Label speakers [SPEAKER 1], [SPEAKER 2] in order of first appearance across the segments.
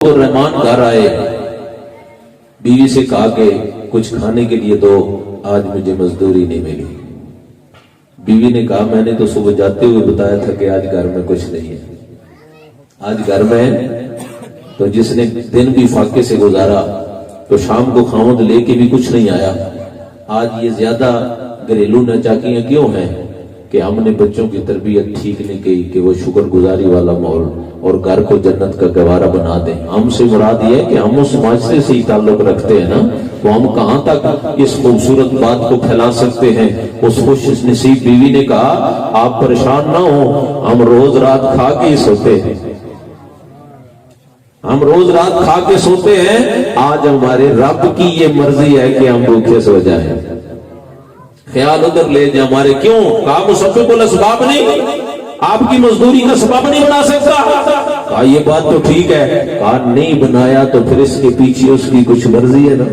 [SPEAKER 1] तो रहमान घर आए, बीवी से कहा कि कुछ खाने के लिए दो, आज मुझे मजदूरी नहीं मिली। बीवी ने कहा मैंने तो सुबह जाते हुए बताया था कि आज घर में कुछ नहीं है, आज घर में है। तो जिसने दिन भी फाके से गुजारा तो शाम को खामद लेके भी कुछ नहीं आया। आज ये ज्यादा घरेलू नचाकियां क्यों हैं कि हमने बच्चों की तरबियत ठीक नहीं की कि वो शुक्र गुजारी वाला माहौल और घर को जन्नत का गवारा बना दें। हमसे मुराद ये है कि हम उस माशरे से ही ताल्लुक रखते हैं ना, तो हम कहां तक इस खूबसूरत बात को फैला सकते हैं। उस खुश नसीब बीवी ने कहा आप परेशान ना हो, हम रोज रात खा के ही सोते हैं, हम रोज रात खा के सोते हैं। आज हमारे रब की ये मर्जी है कि हम भूखे सो जाएं। ख्याल उधर ले जाए हमारे, क्यों कहा मुसब्बिबुल असबाब नहीं, आपकी मजदूरी का सबब नहीं बना सकता। कहा ये बात तो ठीक है, कहा नहीं बनाया तो फिर इसके पीछे उसकी कुछ मर्जी है ना।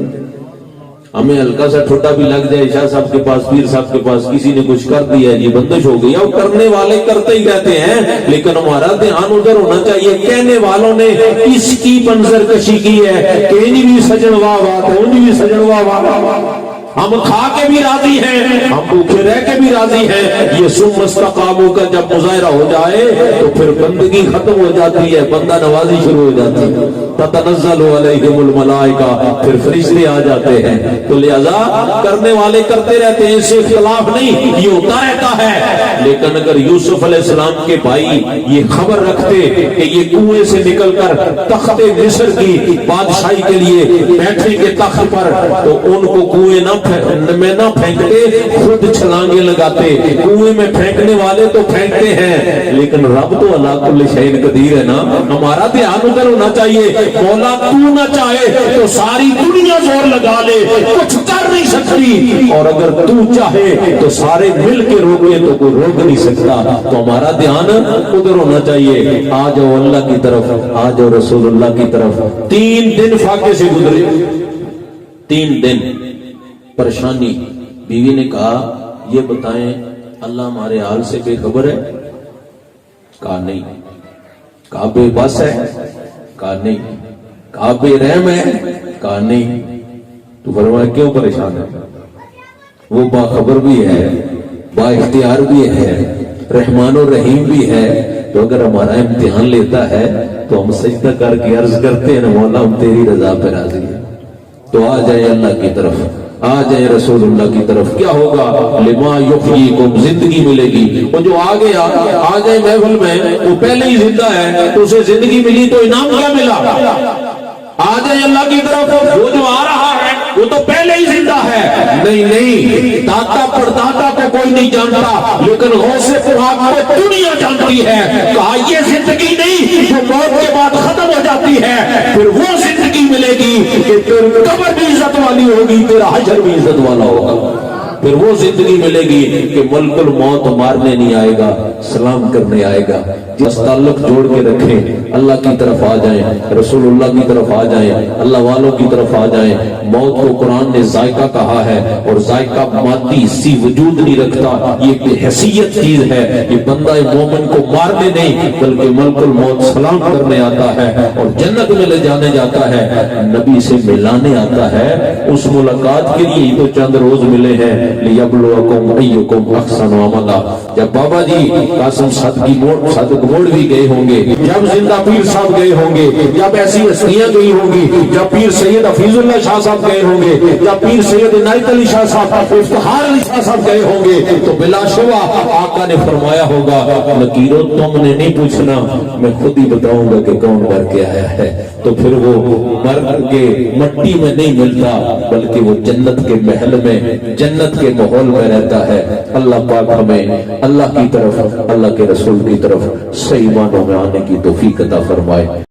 [SPEAKER 1] हमें हल्का सा ठोटा भी लग जाए शाह साहब के पास, पीर साहब के पास, किसी ने कुछ कर दिया जी बंदिश हो गई, और करने वाले करते ही रहते हैं, लेकिन हमारा ध्यान उधर होना चाहिए। कहने वालों ने इसकी मंजर कशी की है कि इन भी सजन वाह वाह, उन भी सजन वाह वाह। हम खा के भी राजी हैं, हम भूखे रह के भी राजी हैं। ये सुमस्तकामों का जब मुजाहरा हो जाए तो फिर बंदगी खत्म हो जाती है, बंदा नवाजी शुरू हो जाती है। ततनज़्ज़लु अलैहिमुल मलाइका, फिर फरिश्ते आ जाते हैं। तो लिहाजा करने वाले करते रहते हैं, इससे इख्तिलाफ नहीं, ये होता रहता है। लेकिन अगर यूसुफ अलैहिस्सलाम के भाई ये खबर रखते कि ये कुएं से निकलकर तख्ते मिस्र की बादशाही के लिए बैठेंगे तख्त पर, तो उनको कुएं में ना फेंकते, खुद छलांगे लगाते। कुएं में फेंकने वाले तो फेंकते हैं, लेकिन रब तो अला कुल्ली शैइन कदीर है ना। हमारा ध्यान उधर होना चाहिए। मौला तू ना चाहे तो सारी दुनिया जोर लगा ले, कुछ कर नहीं सकती, और अगर तू चाहे तो सारे मिल के रोके तो कोई रोक नहीं सकता। तो हमारा ध्यान उधर होना चाहिए। आ जाओ अल्लाह की तरफ, आ जाओ रसूलुल्लाह की तरफ। 3 दिन फाके से गुजरे, 3 दिन परेशानी। बीवी ने कहा ये बताएं अल्लाह हमारे हाल से बेखबर है? कहा नहीं। कहा बेबस है? कहा नहीं। कहा बेरहम है? कहा नहीं। तो फरमाया क्यों परेशान है? वो बाखबर भी है, बाइख्तियार भी है, रहमान और रहीम भी है। तो अगर हमारा इम्तिहान लेता है तो हम सजदा करके अर्ज करते हैं ना मौला हम तेरी रजा पे राजी है। तो आ जाए अल्लाह की तरफ, आ जाए रसूलुल्लाह की तरफ। क्या होगा? लिमा युहयीकुम, जिंदगी मिलेगी। वो जो आ गया आ जाए महफिल में, वो पहले ही जिंदा है तो उसे जिंदगी मिली, तो इनाम क्या मिला? आ जाए अल्लाह की तरफ। वो जो आ रहा है वो तो पहले ही जिंदा है। नहीं नहीं, दाता परदाता को कोई नहीं जानता, लेकिन गौसे पुराक को दुनिया जानती है। कहा ये जिंदगी नहीं जो मौत के बाद खत्म हो जाती है, फिर वो जिंदगी मिलेगी कि फिर कब्र भी इज्जत वाली होगी, तेरा हशर भी इज्जत वाला होगा। फिर वो जिंदगी मिलेगी कि मलकुल मौत मारने नहीं आएगा, सलाम करने आएगा। जिस ताल्लुक जोड़ के रखें, अल्लाह की तरफ आ जाएं, रसूलुल्लाह की तरफ आ जाएं, अल्लाह वालों की तरफ आ जाएं। मौत को कुरान ने जायका कहा है, और जायका मादी हिस्सी वजूद नहीं रखता, ये बेहैसियत चीज है। ये बंदा मोमिन को मारने नहीं बल्कि मलकुल मौत सलाम करने आता है और जन्नत में ले जाने जाता है, नबी से मिलाने आता है। उस मुलाकात के लिए तो चंद रोज मिले हैं। लियब्लुवकुम अय्युकुम अहसनु अमला। जब बाबा जी कासिम सादिक मोड़ भी गए होंगे, जब जिंदा पीर साहब गए होंगे, जब ऐसी हस्तियां गई होंगी, जब पीर सैयद हफीजुल्लाह शाह साहब गए होंगे, जब पीर सैयद इनायत अली शाह साहब, इफ्तिखार अली शाह साहब गए होंगे, तो बिलाशुबा आका ने फरमाया होगा लकीरों तुमने नहीं पूछना, मैं खुद ही बताऊंगा कि कौन मर के आया है। तो फिर वो मर के मट्टी में नहीं मिलता, बल्कि वो जन्नत के महल में, जन्नत के माहौल में रहता है। अल्लाह पाक हमें अल्लाह की तरफ, अल्लाह के रसूल की तरफ सही मानों में आने की तौफीक अता फरमाए।